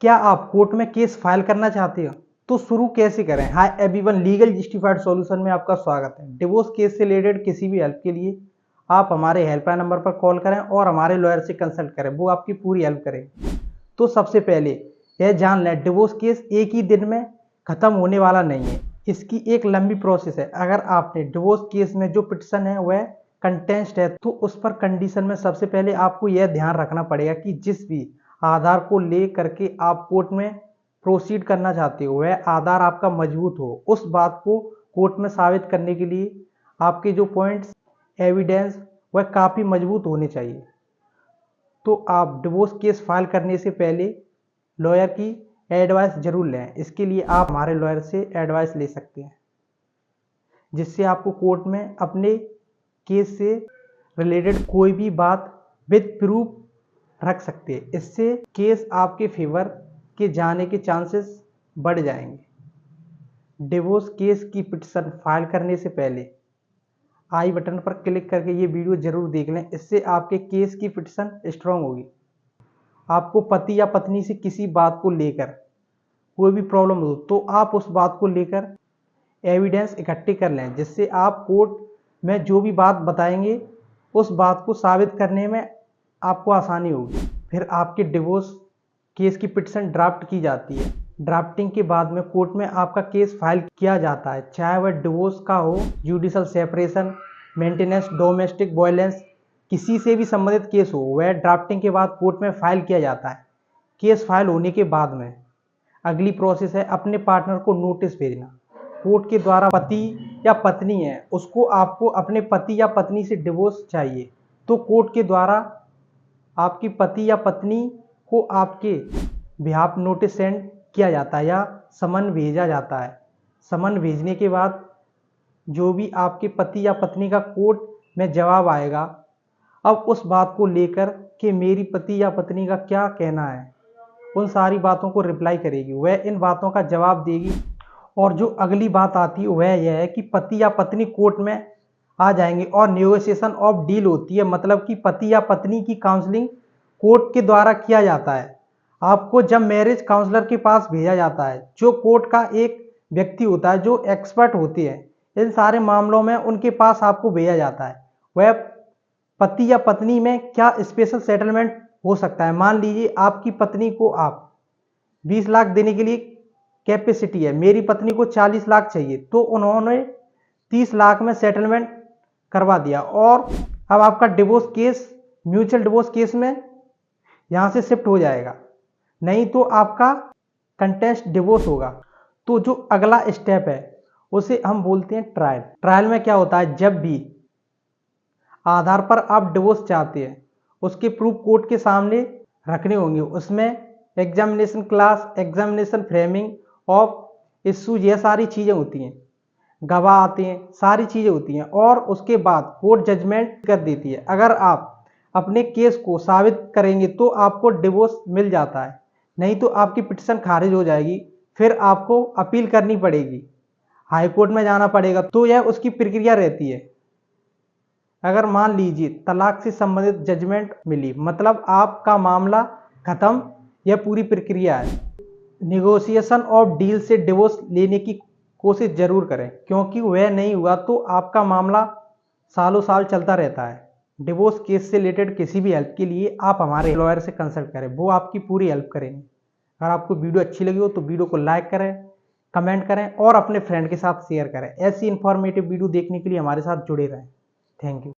क्या आप कोर्ट में केस फाइल करना चाहते हो? तो शुरू कैसे करें? Hi everyone, legal justified solution में आपका स्वागत है। डिवोर्स केस से रिलेटेड किसी भी हेल्प के लिए आप हमारे हेल्पलाइन नंबर पर कॉल करें और हमारे लॉयर से कंसल्ट करें, वो आपकी पूरी हेल्प करेंगे। तो सबसे पहले यह जान लें, डिवोर्स केस एक ही दिन में ख़त्म होने वाला नहीं है। इसकी एक लंबी प्रोसेस है। अगर आपने डिवोर्स केस में जो पिटिशन है वह कंटेस्ट है, तो उस पर कंडीशन में सबसे पहले आपको यह ध्यान रखना पड़ेगा कि जिस भी आधार को ले करके आप कोर्ट में प्रोसीड करना चाहते हो वह आधार आपका मजबूत हो। उस बात को कोर्ट में साबित करने के लिए आपके जो पॉइंट्स एविडेंस वह काफ़ी मजबूत होने चाहिए। तो आप डिवोर्स केस फाइल करने से पहले लॉयर की एडवाइस जरूर लें। इसके लिए आप हमारे लॉयर से एडवाइस ले सकते हैं, जिससे आपको कोर्ट में अपने केस से रिलेटेड कोई भी बात विद प्रूफ रख सकते हैं। इससे केस आपके फेवर के जाने के चांसेस बढ़ जाएंगे। डिवोर्स केस की पिटिशन फाइल करने से पहले आई बटन पर क्लिक करके ये वीडियो जरूर देख लें। इससे आपके केस की पिटिशन स्ट्रांग होगी। आपको पति या पत्नी से किसी बात को लेकर कोई भी प्रॉब्लम हो तो आप उस बात को लेकर एविडेंस इकट्ठे कर लें, जिससे आप कोर्ट में जो भी बात बताएंगे उस बात को साबित करने में आपको आसानी होगी। फिर आपके डिवोर्स केस की पिटिशन ड्राफ्ट की जाती है। ड्राफ्टिंग के बाद में कोर्ट में आपका केस फाइल किया जाता है, चाहे वह डिवोर्स का हो, judicial separation, maintenance, domestic violence, किसी से भी संबंधित केस हो, वह ड्राफ्टिंग के बाद कोर्ट में फाइल किया जाता है। केस फाइल होने के बाद में अगली प्रोसेस है अपने पार्टनर को नोटिस भेजना। कोर्ट के द्वारा पति या पत्नी है उसको आपको अपने पति या पत्नी से डिवोर्स चाहिए, तो कोर्ट के द्वारा आपकी पति या पत्नी को आपके बिहाफ नोटिस सेंड किया जाता है या समन भेजा जाता है। समन भेजने के बाद जो भी आपके पति या पत्नी का कोर्ट में जवाब आएगा, अब उस बात को लेकर कि मेरी पति या पत्नी का क्या कहना है, उन सारी बातों को रिप्लाई करेगी। वह इन बातों का जवाब देगी और जो अगली बात आती है वह यह है कि पति या पत्नी कोर्ट में आ जाएंगे और नेगोशिएशन ऑफ डील होती है। मतलब कि पति या पत्नी की काउंसलिंग कोर्ट के द्वारा किया जाता है। आपको जब मैरिज काउंसलर के पास भेजा जाता है, जो कोर्ट का एक व्यक्ति होता है जो एक्सपर्ट होते हैं इन सारे मामलों में, उनके पास आपको भेजा जाता है। वह पति या पत्नी में क्या स्पेशल सेटलमेंट हो सकता है। मान लीजिए आपकी पत्नी को आप 20 लाख देने के लिए कैपेसिटी है, मेरी पत्नी को 40 लाख चाहिए, तो उन्होंने 30 लाख में सेटलमेंट करवा दिया और अब आपका divorce case mutual divorce case में यहाँ से शिफ्ट हो जाएगा। नहीं तो आपका कंटेस्ट डिवोर्स होगा। तो जो अगला स्टेप है उसे हम बोलते हैं ट्रायल। ट्रायल में क्या होता है, जब भी आधार पर आप डिवोर्स चाहते हैं उसके प्रूफ कोर्ट के सामने रखने होंगे। उसमें examination class, examination framing of issues, यह सारी चीज़ें होती हैं, गवाह आते हैं, सारी चीज़ें होती हैं और उसके बाद कोर्ट जजमेंट कर देती है। अगर आप अपने केस को साबित करेंगे तो आपको डिवोर्स मिल जाता है, नहीं तो आपकी पिटिशन खारिज हो जाएगी। फिर आपको अपील करनी पड़ेगी, हाई कोर्ट में जाना पड़ेगा। तो यह उसकी प्रक्रिया रहती है। अगर मान लीजिए तलाक से संबंधित जजमेंट मिली, मतलब आपका मामला खत्म, यह पूरी प्रक्रिया है। नेगोशिएशन ऑफ डील से डिवोर्स लेने की कोशिश जरूर करें, क्योंकि वह नहीं हुआ तो आपका मामला सालों साल चलता रहता है। डिवोर्स केस से रिलेटेड किसी भी हेल्प के लिए आप हमारे लॉयर से कंसल्ट करें, वो आपकी पूरी हेल्प करेंगे। अगर आपको वीडियो अच्छी लगी हो तो वीडियो को लाइक करें, कमेंट करें और अपने फ्रेंड के साथ शेयर करें। ऐसी इंफॉर्मेटिव वीडियो देखने के लिए हमारे साथ जुड़े रहें। Thank you.